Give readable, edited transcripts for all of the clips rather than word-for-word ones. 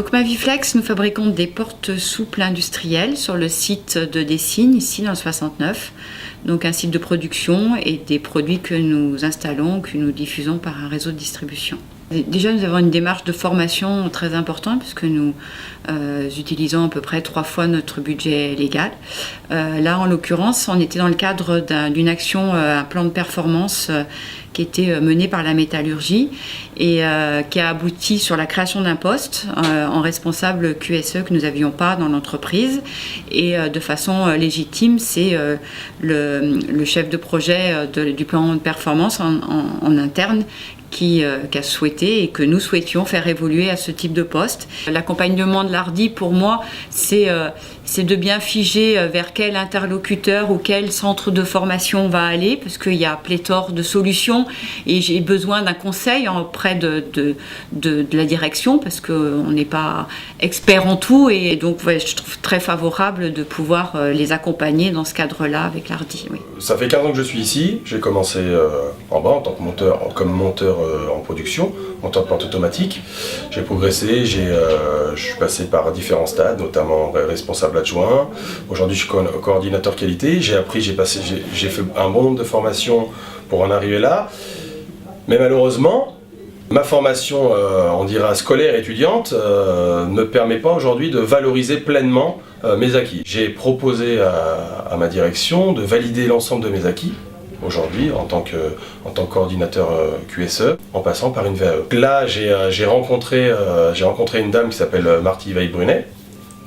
Donc Maviflex, nous fabriquons des portes souples industrielles sur le site de Dessines, ici dans le 69. Donc un site de production et des produits que nous installons, que nous diffusons par un réseau de distribution. Déjà, nous avons une démarche de formation très importante puisque nous utilisons à peu près 3 fois notre budget légal. Là, en l'occurrence, on était dans le cadre d'une action, un plan de performance qui était mené par la métallurgie et qui a abouti sur la création d'un poste en responsable QSE que nous n'avions pas dans l'entreprise. Et de façon légitime, c'est le chef de projet du plan de performance en interne qui a souhaité et que nous souhaitions faire évoluer à ce type de poste. L'accompagnement de l'Hardy, pour moi, c'est de bien figer vers quel interlocuteur ou quel centre de formation on va aller, parce qu'il y a pléthore de solutions et j'ai besoin d'un conseil auprès de la direction, parce qu'on n'est pas expert en tout, et donc ouais, je trouve très favorable de pouvoir les accompagner dans ce cadre-là avec l'Hardy. Oui. Ça fait 15 ans que je suis ici, j'ai commencé en bas en tant que monteur en production, monteur de porte automatique. J'ai progressé, je suis passé par différents stades, notamment responsable adjoint. Aujourd'hui, je suis coordinateur qualité. J'ai fait un bon nombre de formations pour en arriver là. Mais malheureusement, ma formation, on dira scolaire étudiante, ne me permet pas aujourd'hui de valoriser pleinement mes acquis. J'ai proposé à ma direction de valider l'ensemble de mes acquis aujourd'hui en tant que coordinateur QSE, en passant par une VAE. Là, j'ai rencontré une dame qui s'appelle Marthe Veil-Brunet,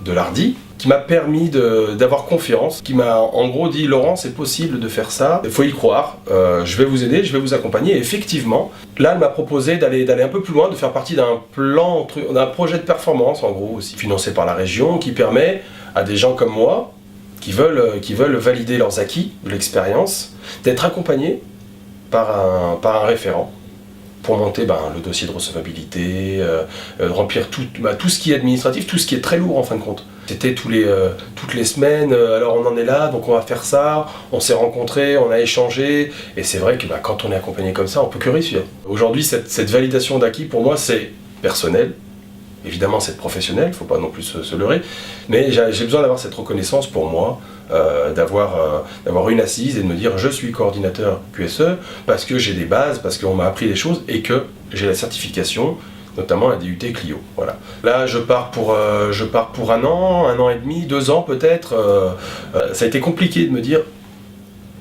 de l'Hardy, qui m'a permis d'avoir confiance, qui m'a en gros dit « Laurent, c'est possible de faire ça, il faut y croire, je vais vous aider, je vais vous accompagner ». Et effectivement, là, elle m'a proposé d'aller un peu plus loin, de faire partie d'un projet de performance, en gros, aussi financé par la région, qui permet à des gens comme moi, qui veulent valider leurs acquis, de l'expérience, d'être accompagnés par un référent pour monter le dossier de recevabilité, remplir tout ce qui est administratif, tout ce qui est très lourd en fin de compte. C'était toutes les semaines, alors on en est là, donc on va faire ça, on s'est rencontrés, on a échangé, et c'est vrai que quand on est accompagné comme ça, on peut que réussir. Aujourd'hui, cette validation d'acquis, pour moi, c'est personnel. Évidemment, c'est professionnel, il ne faut pas non plus se leurrer, mais j'ai besoin d'avoir cette reconnaissance pour moi, d'avoir une assise et de me dire je suis coordinateur QSE parce que j'ai des bases, parce qu'on m'a appris des choses et que j'ai la certification, notamment la DUT Clio. Voilà. Là, je pars pour 1 an et demi, 2 ans peut-être. Ça a été compliqué de me dire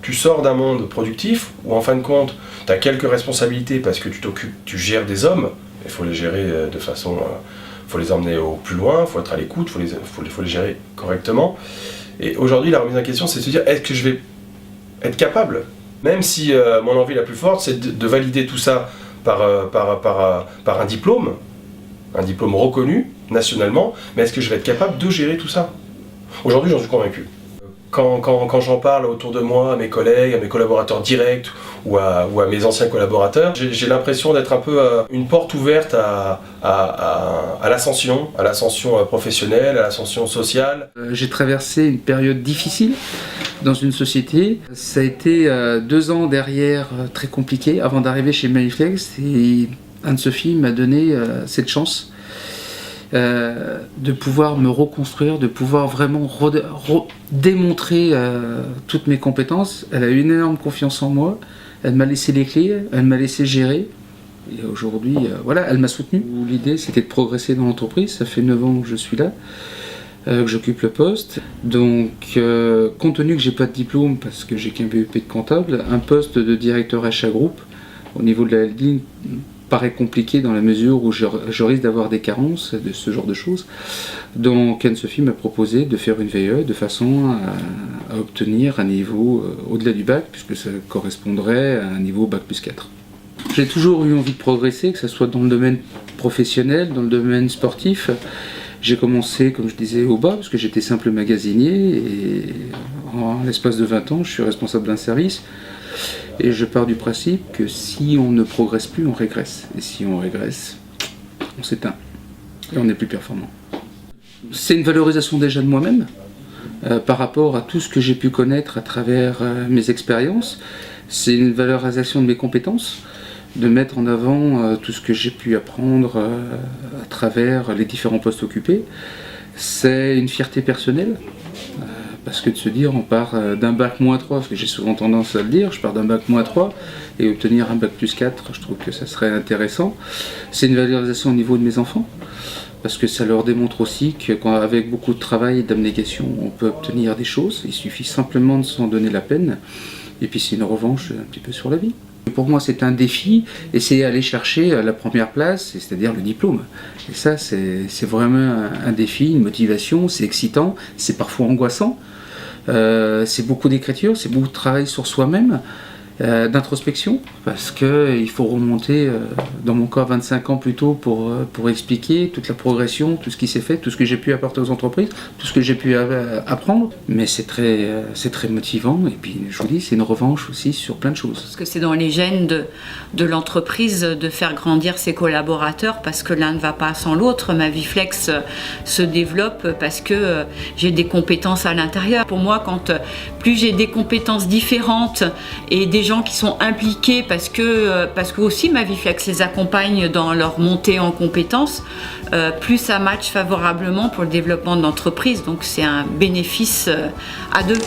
tu sors d'un monde productif où en fin de compte, tu as quelques responsabilités parce que tu gères des hommes, il faut les gérer de façon... faut les emmener au plus loin, il faut être à l'écoute, il faut les gérer correctement. Et aujourd'hui, la remise en question, c'est de se dire, est-ce que je vais être capable, même si mon envie la plus forte, c'est de valider tout ça par un diplôme reconnu nationalement, mais est-ce que je vais être capable de gérer tout ça? Aujourd'hui, j'en suis convaincu. Quand j'en parle autour de moi, à mes collègues, à mes collaborateurs directs ou à mes anciens collaborateurs, j'ai l'impression d'être un peu une porte ouverte à l'ascension professionnelle, à l'ascension sociale. J'ai traversé une période difficile dans une société. Ça a été 2 ans derrière très compliqué avant d'arriver chez Maviflex, et Anne-Sophie m'a donné cette chance. De pouvoir me reconstruire, de pouvoir vraiment démontrer toutes mes compétences. Elle a eu une énorme confiance en moi, elle m'a laissé les clés, elle m'a laissé gérer. Et aujourd'hui, voilà, elle m'a soutenu. L'idée, c'était de progresser dans l'entreprise. Ça fait 9 ans que je suis là, que j'occupe le poste. Donc, compte tenu que j'ai pas de diplôme, parce que j'ai qu'un BEP de comptable, un poste de directeur achat groupe, au niveau de la ligne, paraît compliqué dans la mesure où je risque d'avoir des carences de ce genre de choses. Donc Anne-Sophie m'a proposé de faire une VE de façon à obtenir un niveau au-delà du bac, puisque ça correspondrait à un niveau bac plus 4. J'ai toujours eu envie de progresser, que ce soit dans le domaine professionnel, dans le domaine sportif. J'ai commencé, comme je disais, au bas, parce que j'étais simple magasinier, et en l'espace de 20 ans, je suis responsable d'un service. Et je pars du principe que si on ne progresse plus, on régresse. Et si on régresse, on s'éteint. Et on n'est plus performant. C'est une valorisation déjà de moi-même, par rapport à tout ce que j'ai pu connaître à travers mes expériences. C'est une valorisation de mes compétences. de mettre en avant tout ce que j'ai pu apprendre à travers les différents postes occupés. C'est une fierté personnelle, parce que de se dire on part d'un bac -3, parce que j'ai souvent tendance à le dire, je pars d'un bac -3 et obtenir un bac +4, je trouve que ça serait intéressant. C'est une valorisation au niveau de mes enfants, parce que ça leur démontre aussi qu'avec beaucoup de travail et d'abnégation, on peut obtenir des choses, il suffit simplement de s'en donner la peine, et puis c'est une revanche un petit peu sur la vie. Pour moi, c'est un défi, et c'est aller chercher la première place, c'est-à-dire le diplôme. Et ça, c'est vraiment un défi, une motivation, c'est excitant, c'est parfois angoissant. C'est beaucoup d'écriture, c'est beaucoup de travail sur soi-même, d'introspection, parce qu'il faut remonter, dans mon cas, 25 ans plus tôt pour expliquer toute la progression, tout ce qui s'est fait, tout ce que j'ai pu apporter aux entreprises, tout ce que j'ai pu apprendre. Mais c'est très motivant, et puis je vous dis, c'est une revanche aussi sur plein de choses. Parce que c'est dans les gènes de l'entreprise de faire grandir ses collaborateurs, parce que l'un ne va pas sans l'autre. Ma Viflex se développe parce que j'ai des compétences à l'intérieur. Pour moi, quand plus j'ai des compétences différentes et des gens qui sont impliqués parce que aussi ma Viflex les accompagne dans leur montée en compétences, plus ça match favorablement pour le développement de l'entreprise. Donc c'est un bénéfice à deux.